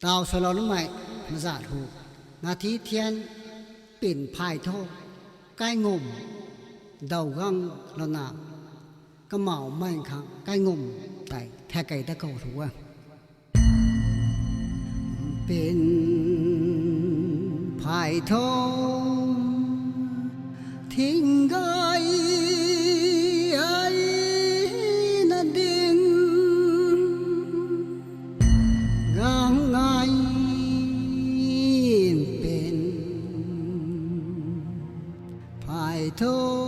tao soi lo nó mày mà giả hủ ngà thí thiên biển phai thô cái ngùm đầu găng là nào cái màu mạnh khang cái ngùm tại theo cái ta cầu thủ à biển phai thô thiên gai ai na đinh gang ai biển phai thô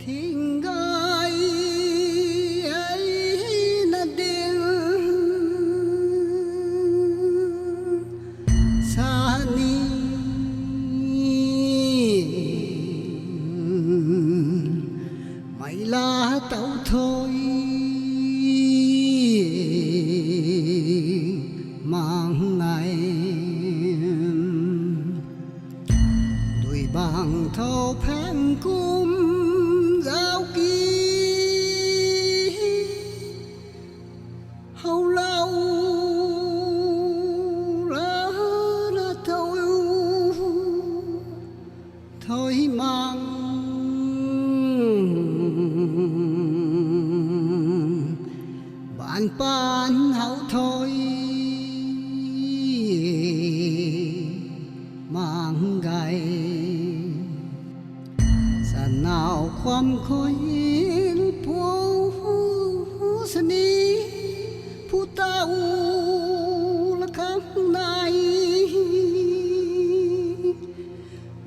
thiên gai ai na đinh sa ni mày là tao thôi mang ngày đuổi bằng thâu phèn cung giao kỳ hầu lâu là thôi mang bạn ban hậu thôi mang gai sàn nàoความkhóiผู้สนีผู้เต้าละคำใน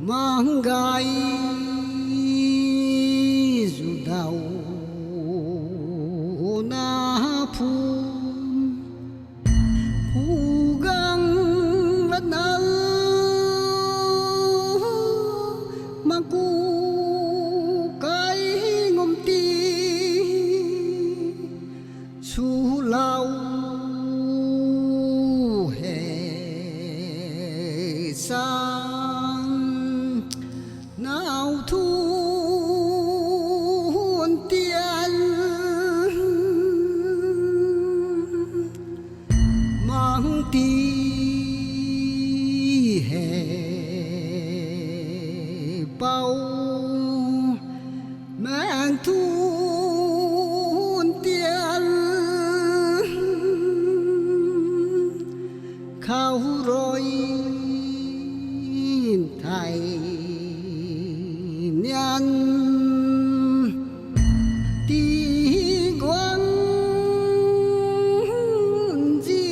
mang gai dù đau na phu gang là nào mà cu cái ngom ti su lao hè sang nào thu tiền mang ti hè bao mang thu tiền khao rồi thầy nhân tí quang gì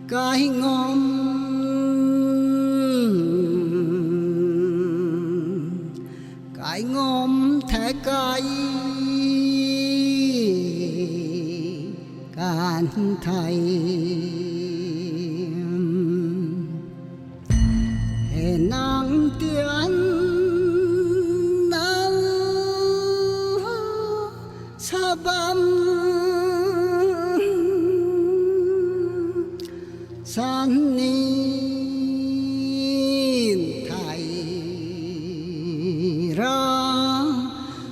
cái ngom thế cái can thầy hè nắng tiếng nắng sa băm san nhìn thầy ra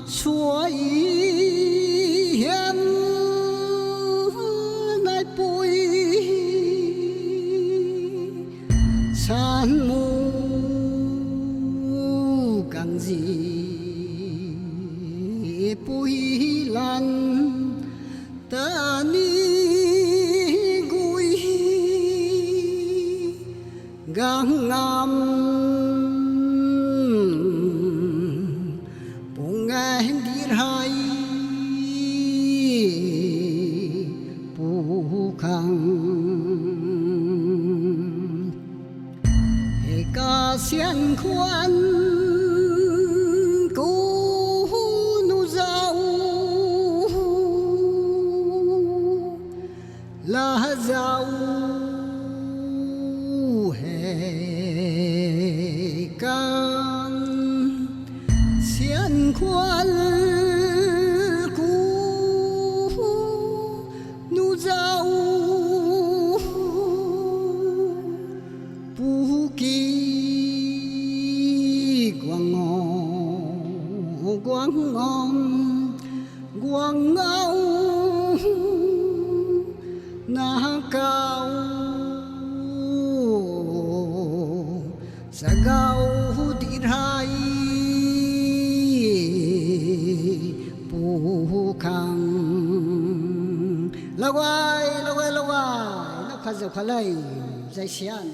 suối hiền nay bụi san mù càng gì bụi lan ta ni gui gang ngam bung nghe đi hai bu khang hệ ca xiên khoan cú nu dâu là dâu hệ can xiên khoan cú nu dâu bu kỳ quang ngon quang ngâu sagau ti rai pu khang lawai lawai lawai nó khá dầu khá lây dây xian